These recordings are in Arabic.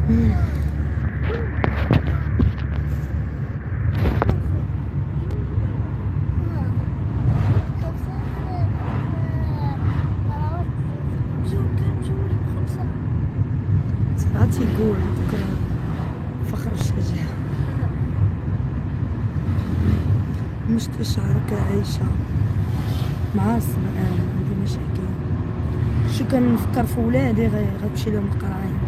عرفتي يقول ذكر فخر الشجاعة. مشت شعرك عايشة مع الصبر. أنا عندي مشاكل، شو كنفكر في ولادي غتمشي لهم القراية.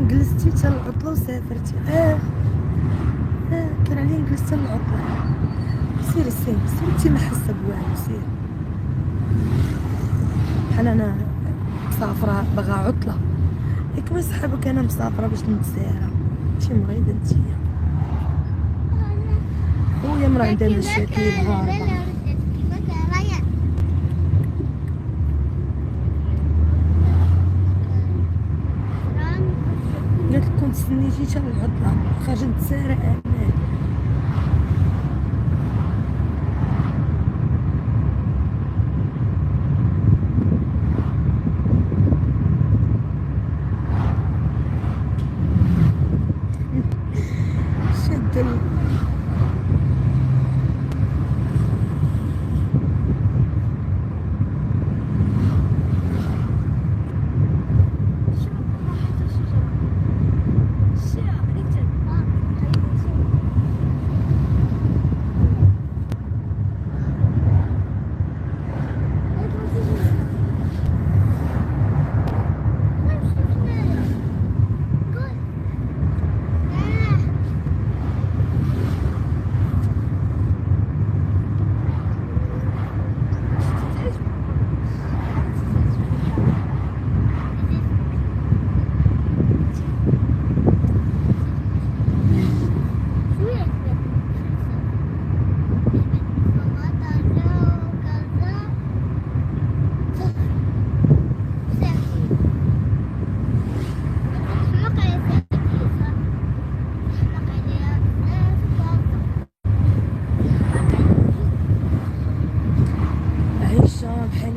جلستي حتى العطلة وسافرتي. كان عليا نجلس حتى العطلة. سيري انتي ما حاسة بوالو. سيري بحال انا مسافرة باغا عطلة، ياك ما صحابك انا مسافرة باش نتسارى. شي مريضة نتيا. خويا مرا عندها مشاكل غاربة. قالت لك كنت سنيتي حتى العطلة خارجة نتسارى انا. شد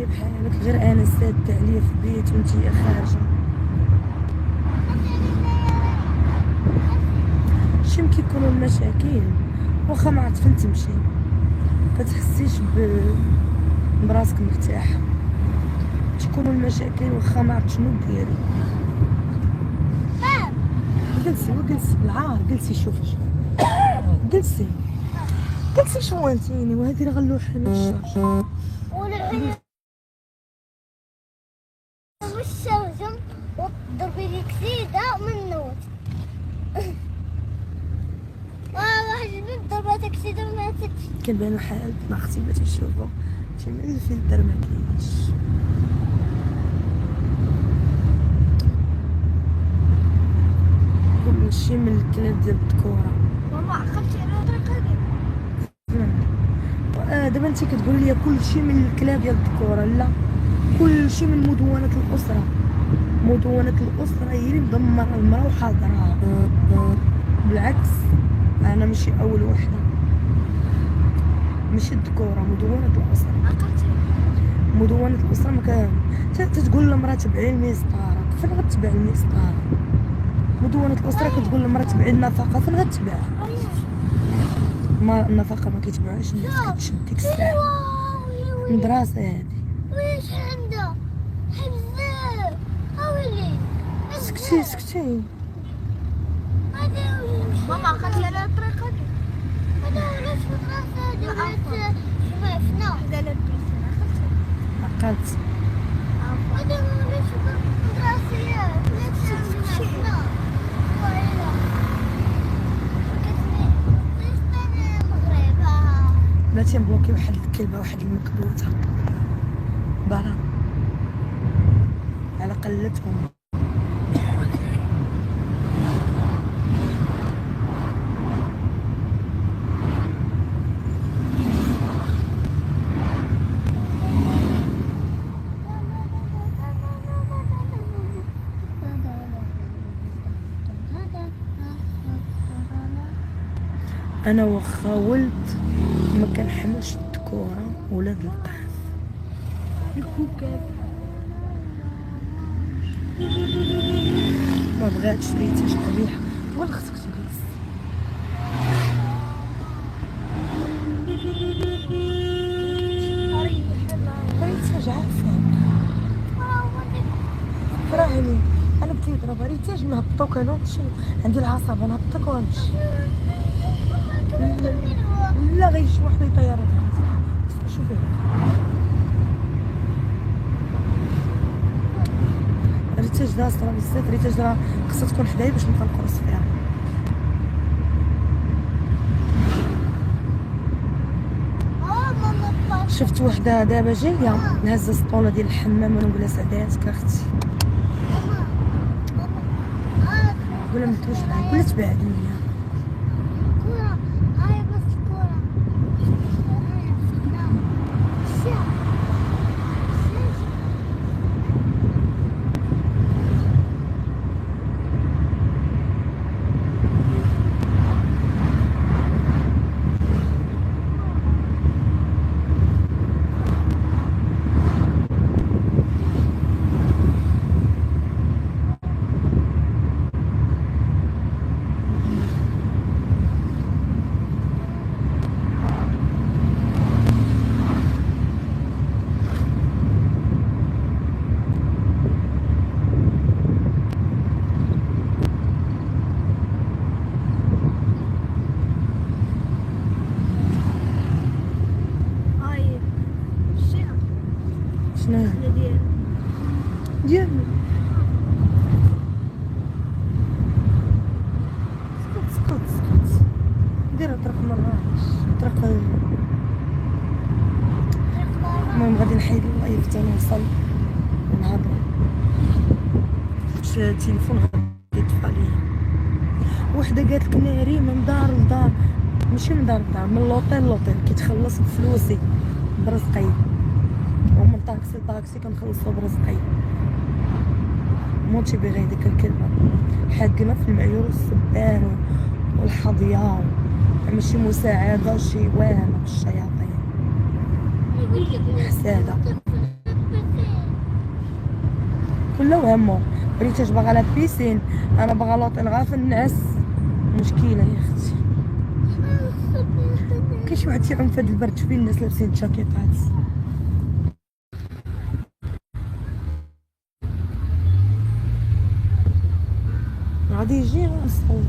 بحالك غير انا سادة عليا في البيت وانتي خارجة. شي كيكونوا المشاكل واخا ما عرفت فين تمشي كتحسيش براسك مرتاحة. تكونوا المشاكل واخا ما عرفت شنو ديري. جلسي بالعار. جلسي شوفي جلسي شوانتيني وهذه غلوحة من الشرج. والشرجم وضربي لي كسيدة من نوت. واحد من ضربات كسيدة وماتت. كنبانو حالة مع اختي باش نشوفو شي من الفلتر ما كاينش. كلشي من الكلاب ديال الذكورة. ماما عقلتي على الطريقة هادي؟ دابا انتي كتقولي لي كلشي من الكلاب ديال الذكورة. لا، كلشي من مدونة الأسرة. مدونة الأسرة هي اللي مدمرة المرأة وحاضرها. بالعكس أنا ماشي أول وحدة، ماشي الذكورة، مدونة الأسرة. مدونة الأسرة مكان تتقول للمرأة تبعي المسطرة، فين غتبع المسطرة؟ مدونة الأسرة كتقول للمرأة تبعي النفقة، فين غتبعها؟ ما النفقة ما كيتبعوهاش الناس، كتشد ديك الساعة. مدرسة هادي. ويش عنده؟ حبزة أولي. سكتي. ماما عقلتي على الطريقة دي؟ هذا ولاش في المدرسة هادي ولات شفافنا. عقلت. هذا ولاش في المدرسة ولات شفافنا. دابا تيبلوكي واحد الكلبه واحد المكبوته بالا على قلتهم. انا واخا ولد ما كنحملش الذكوره ولاد القاف الكوكاب ما بغاتش ريتاش قبيحه ولا خصك تجلس. ريتاج عارفاك فراهني انا بديت ضربها ريتاج نهبطوك انا ونمشي عندي العصابه نهبطك ونمشي. لا غير شي وحده طياره شوفي ريتاج داس راه بزاف ريتاج راه خصها تكون حدايا باش نبقى نقرص فيها. شفت وحده دابا جايه نهزه سطوله ديال الحمام وانا نقولها سعداتك اختي ولا متوش معاك ولا تبعد مني. شنو ديالنا سكت ديرها طرق مراكش طرق. المهم غادي نحيد اللايف حتى نوصل ونهضر التليفون غادي يطفى ليا. وحده قالت لك ناري من دار لدار ماشي من دار لدار من لوطيل لوطيل كيتخلص بفلوسي برزقي ومن طاكسي لطاكسي كنخلصو برزقي. مونتي بغي ديك الكلمه حاكمه في المعيور والسبان والحظيه ماشي مساعده شي واهمه بالشياطين حساده كله وهمو. ريتاج باغا لا بيسين انا باغا لوطيل غا في النعس مشكله يا اختي. كاين شي واحد تيعوم في هاد البرد شوفي الناس لابسين تشاكيطات غادي يجي غنصور.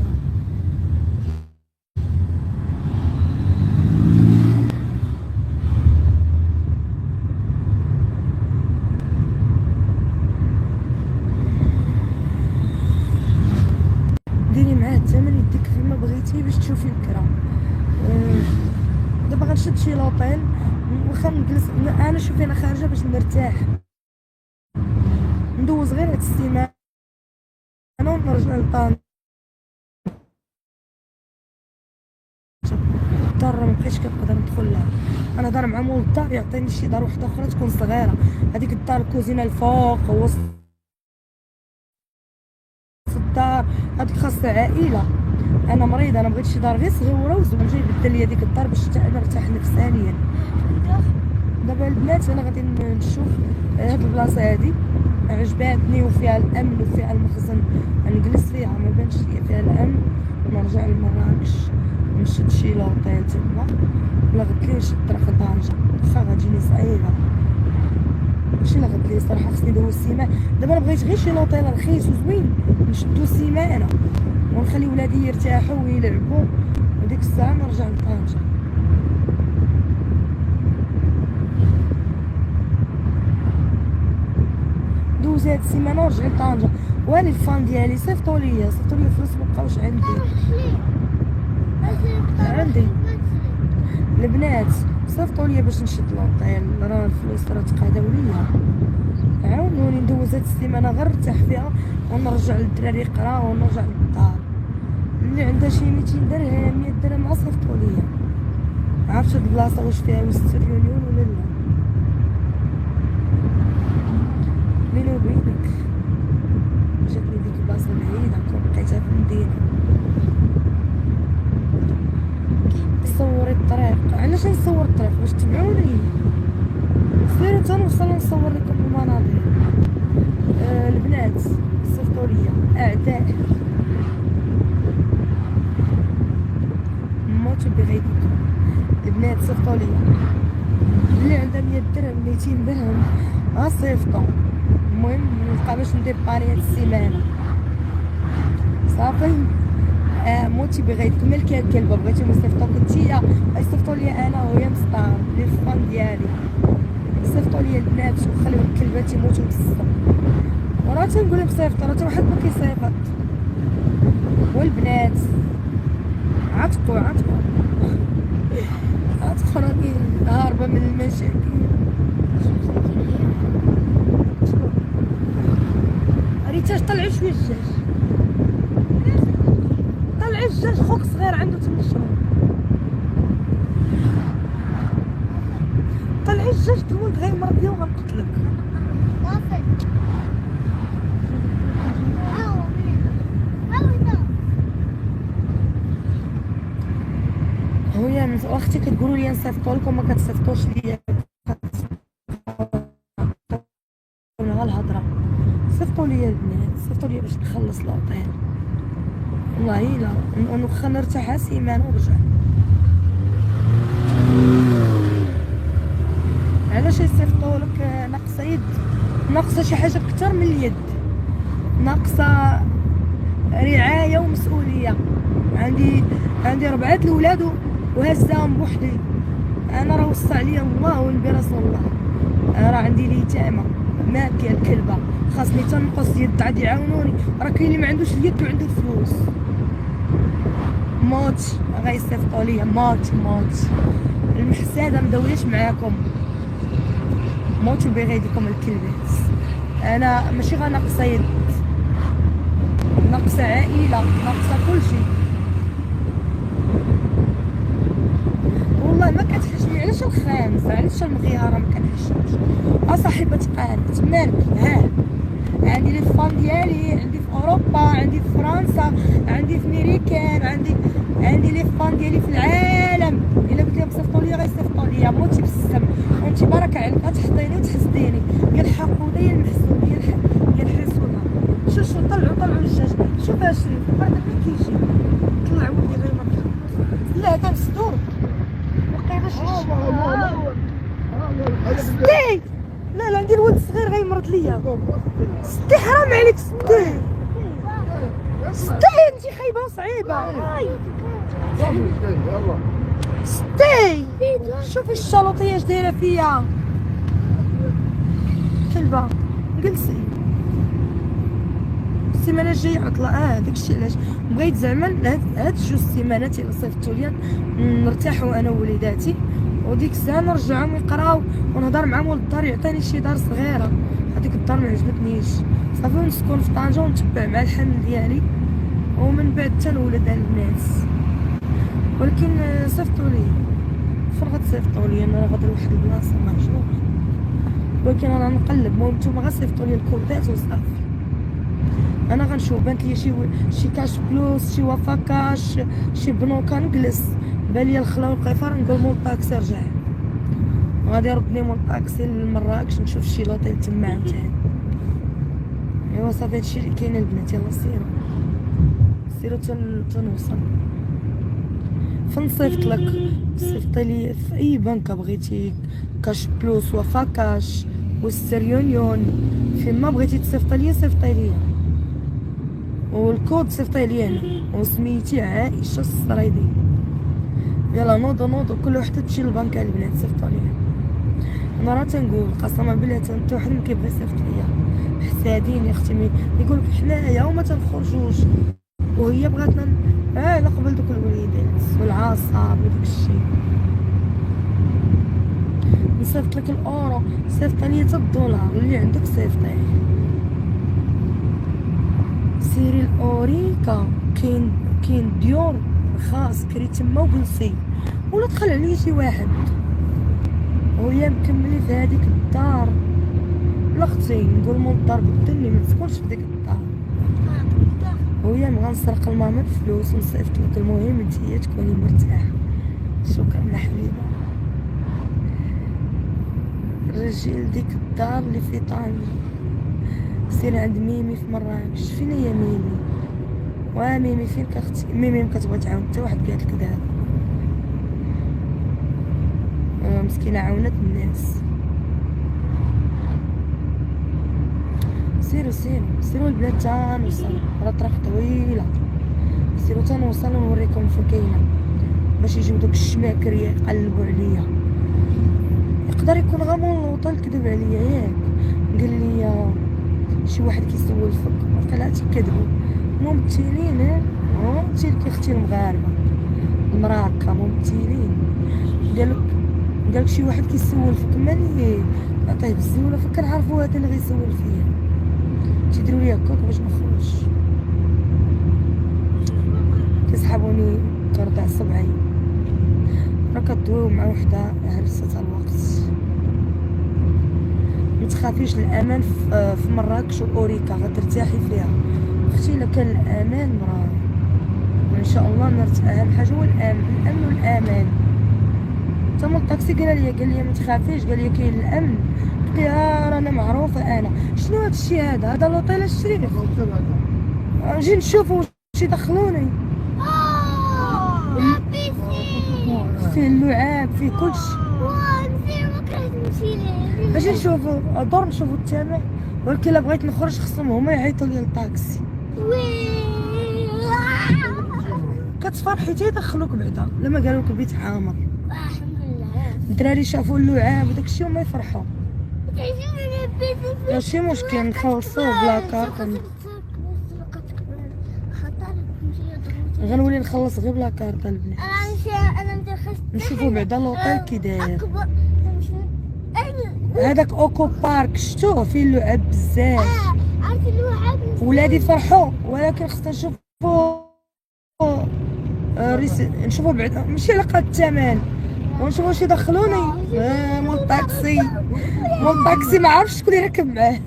ديري معاه الثمن يديك فيما بغيتي باش تشوفي الكرا. دابا غنشد شي لوطيل واخا نجلس انا شوفي انا خارجه باش نرتاح ندوز غير هاد السيمانه ونرجع لطنجة. الدار مبقيتش كنقدر ندخل لها انا دار مع مول الدار يعطيني شي دار وحده اخرى تكون صغيره هذيك الدار الكوزينه الفوق وسط الدار هذيك خاصها عائله. انا مريضه انا بغيت شي دار غير صغيره وزوين جاي يبدل لي هذيك الدار باش حتى انا نرتاح نفسانيا. دابا البنات انا غادي نشوف هاد البلاصه هادي عجباتني وفيها الامن وفيها المخزن نجلس فيها ما بانش ليا فيها الامن نرجع لمراكش نشد شي لوطيل تما ولا غدلي نشد طريق طنجة واخا غتجيني صعيبه ماشي لا غدلي صراحه خصني ندوز السيمانه. دابا انا بغيت غير شي لوطيل رخيص وزوين نشدو سيمانه ونخلي ولادي يرتاحوا ويلعبوا وديك الساعه نرجع لطنجة. دوز هاد السيمانه ورجع لطنجة والي الفان ديالي صيفطوا ليا فلوس مبقاوش عندي البنات صيفطوا لي باش نشد لونطيل، راه الفلوس راه تقاداو ليا، عاونوني ندوز هاد السيمانه غير نرتاح فيها ونرجع للدراري يقراو ونرجع للدار. اللي عندها شي 200 درهم 100 درهم صيفطوا ليا. عرفت هاد البلاصه واش فيها وستر يونيون ولا لا؟ بيني وبينك جاتني ديك البلاصه بعيده كون بقيتها في المدينه. صوري الطريق، علاش نصور الطريق؟ باش تبعوني، سيروا تنوصل نصور لكم المناظر. البنات صيفطوا ليا اعداء موتوا بغيظكم. البنات صيفطوا ليا اللي عندها 100 درهم 200 درهم صيفطوا. المهم نبقى باش نديباري هاد السيمانه صافي. موتي بغيتكم الكلبه بغيتهم يصيفطوك نتيا يصيفطوا لي انا وهي مسطار لي فان ديالي، يصيفطوا لي البنات وخليو الكلبات يموتوا بالصدق. وراه تنقول لهم صيفطوا، راه حتى واحد ما كيصيفط. والبنات عتقوا راني هاربه من المشاكل. ريتاج طلعي شويه الجاج، طلعي الجاج، خوك صغير عنده 8 شهور، طلعي الجاج تموت غيمرض لي وغنقتلك. هويا من اختي كتقولوا لي نصيفطوا لكم ما كتصيفطوش ليا، غير الهضره. صيفطوا ليا البنات، صيفطوا ليا باش نخلص لوطيل، والله الا ونوخا نرتاح سيمانه ونرجع. علاش يصيفطوا لك؟ ناقصه يد، ناقصه شي حاجه اكثر من اليد، ناقصه رعايه ومسؤوليه. عندي 4 الاولاد وهزاهم بوحدي. انا راه وصى عليا الله والنبي رسول الله، راه عندي اليتامى ماكله الكلبه، خاصني تنقص يد عاد يعاونوني. راه كاين اللي ما عندوش اليد وعنده الفلوس. موت غيصيفطوا ليا، موت المحساده مدويش معاكم، موتوا بغيظكم الكلبات. انا ماشي غير ناقصه يد، ناقصه عائله، ناقصه كل شيء. والله ما كتحشمي. علاش الخامس؟ علاش المغياره ما كنحشمش؟ صاحبه قالت مالك؟ ها عندي لي فان ديالي، عندي في اوروبا، عندي في فرنسا، عندي في ميريكان، عندي لي فان ديالي في العالم. الا قلت لهم صيفطوا لي غيصيفطوا لي. موتي بالسم وانت بارك عليك غتحطيني وتحسديني. يا الحقوده يا المحسود يا الحسوده. شوف طلعوا الجاج، شوف شريف برك ما كيجي. طلع ولدي غير ما لا كنسدو وقيله شي ستي. لا عندي الولد الصغير غيمرض ليا. ستي حرام عليك ستي انتي خايبه وصعيبه. ستي شوفي الشلوطيه اش دايره فيا كلبه. جلسي السيمانه الجايه عطله. داكشي علاش بغيت زعما هاد 2 سيمانات اللي صيفطوا ليا نرتاحوا انا ووليداتي، وديك الساعه نرجعهم يقراو ونهضر معاهم وللدار يعطيني شي دار صغيره. هذيك الدار ما عجبتنيش صافي، ونسكن في طنجه ونتبع مع الحمل ديالي ومن بعد تنولد على الناس. ولكن صيفطوا لي فين غتصيفطوا لي؟ انا غادي لواحد البلاصه مهجوره، ولكن انا نقلب. المهم نتوما غتصيفطوا لي الكودات وصافي. انا غنشوف بانت لي شي كاش فلوس، شي وفا كاش، شي بنوكه نجلس. بالي الخلا والقيفار نقول مول طاكسي رجع، غادي يردني مول طاكسي لمراكش نشوف شي لوطيل تما عاوتاني. ايوا صافي هادشي اللي كاين البنات. يلا سيروا تنوصل. فين صيفط لك؟ صيفطي لي في اي بنكه بغيتي، كاش بلوس، وفا كاش، وستر يونيون، فين ما بغيتي تصيفطي لي صيفطي لي، والكود صيفطيه لي انا وسميتي عائشه السريدي. يلا نوضوا كل وحده تمشي للبنكه. البنات صيفطوا لي. انا راه تنقول قسما بالله حتى واحد ما كيبغي يصيفط ليا، حسادين يا اختي. يقول لك حنايا وما تنخرجوش، وهي بغاتنا الا قبل دوك الوليدات والعصاب وداك الشيء. نصيفط لك الاورو، صيفط لي حتى الدولار اللي عندك صيفطيه. سيري الاوريكا، كاين ديور خاص كري تما وجلسي، ولا دخل عليا شي واحد وهي مكملي في هذيك الدار. لا اختي نقول من الدار بدلني ما تسكنش في ديك الدار، وهي بغا نسرق لماما الفلوس ونصيفط لك. المهم نتيا تكوني مرتاحه. شكرا حبيبه. الرجل ديك الدار اللي في طنجة، سير عند ميمي في مراكش. فين هي ميمي؟ ميمي فينك اختي؟ ميمي مكتبغي تعاون حتى واحد قالت لك دابا. مسكينه عاونت الناس. سيروا البلاد تنوصل، راه طريق طويله. سيروا تنوصل ونوريكم فين كاينه، باش يجيو دوك الشماكريه يقلبوا عليا. يقدر يكون غامون لوطال كذب عليا ياك، قال لي شي واحد كيسول فيك، قال هادشي كذبوا ممثلين. ممثل كيختي المغاربه المراكه ممثلين. قالك شي واحد كيسول فيك مالي عطيه بالزوله، فكنعرفوا هذا اللي غيسول فيا. تيديروا لي هكاك باش نخرج، كيسحبوني كرضع صبعي. راه كدويو مع وحده هرستها الوقت. متخافيش، الامان في مراكش واوريكا غترتاحي فيها اختي. الا كان الامان راه ان شاء الله نرتاح. اهم حاجه هو الامن والامان. حتى من الطاكسي قال لي ما تخافيش، قال لي كاين الامن. قلت لها راه انا معروفه. انا شنو هذا الشيء هذا لوطيل شريه نجي نشوفو واش يدخلوني. فيه اللعاب فيه كلشي. اجي نشوفو دور نشوفو الثمن، ولكن الا بغيت نخرج خصهم هما يعيطوا لي الطاكسي. كتفرحي تيدخلوك بعدا لما قالوا لك البيت عامر. الدراري شافوا اللعاب وداك الشيء وما يفرحوا. ماشي مشكل نخلصوه بلا كارت. غنولي نخلص غير بلا كارت البنات. نشوفو بعدا لوطيل كي داير. هذاك اوكو بارك شفتوه فيه اللعاب بزاف. ولادي فرحوا، ولكن خصنا نشوفو نشوفو بعدا ماشي على قد الثمن، ونشوفو واش يدخلوني. مول الطاكسي ما عرفتش شكون اللي راكب معاه.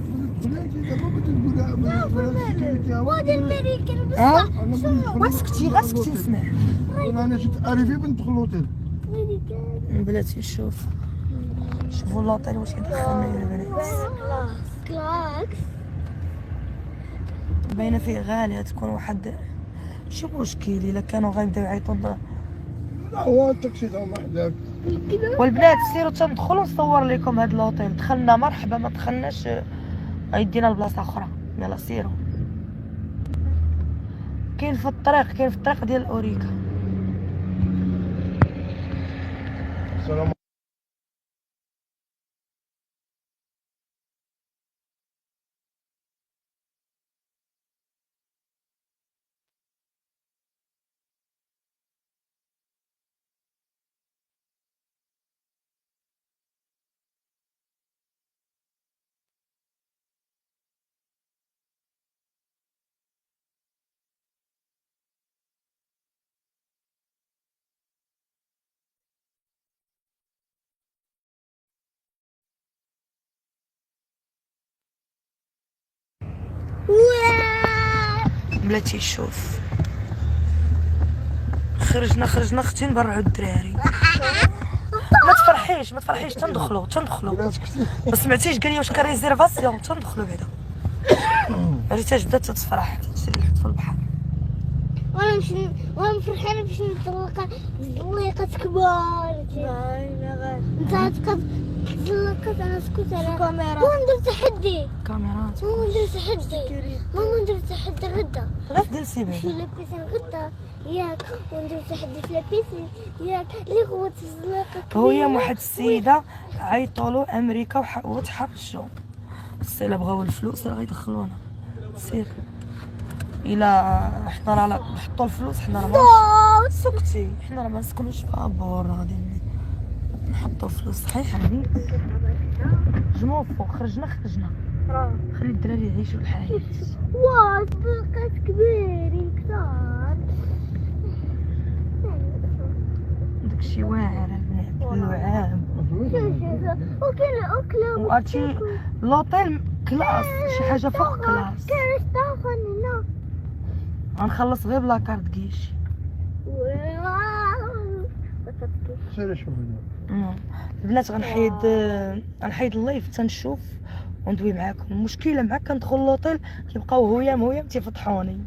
واسكتي اسمع. انا جيت اريفي بندخل لوطيل. بلاتي شوفوا اللوطيل واش يدخلنا يا البنات. باينه فيه غاليه تكون واحد شي مشكل. الا كانوا غيبداو يعيطوا هو التاكسي تا وحدك. والبنات سيروا تندخلوا نصور لكم هاد اللوطيل. دخلنا مرحبا، ما دخلناش غيدينا لبلاصه اخرى. يلا سيروا. كاين في الطريق ديال اوريكا. السلام بلاتي شوف خرجنا اختي نبرعوا الدراري. ما تفرحيش تندخلوا ما سمعتيش قال لي واش كان ريزيرفاسيون تندخلوا بعدا. عرفتي بدات تتفرح تشري في البحر. وانا فرحانه باش نتزلق زليقه كبار. انت تزلقت انا سكوت على كاميرا وندير تحدي. كاميرات وندير تحدي غدا. غير جلسي بعدا في لابيسين غدا ياك، وندير تحدي في لابيسين ياك اللي هو تزلقه. هو يوم واحد السيده عيطولو امريكا وتحرشوا. السيله بغاو الفلوس راه غيدخلونا. سير الا حنا راه نحطوا الفلوس، حنا راه سكتي، حنا راه ما نسكنوش في ابور غادي نحطو فلوس صحيح يعني جمعو فوق خرجنا خلي الدراري يعيشوا الحياة. واو بقات كبيرين كثار. داكشي واعر البنات اللعاب وكل وعرفتي لوطيل كلاس شي حاجة فوق كلاس. كان اشتغل هنا. غنخلص غير بلا كارت كيش. سير شوف هنا. البنات غنحيد اللايف تنشوف وندوي معاكم. المشكله معاك كندخل لوطيل كيبقاو هيام تيفضحوني.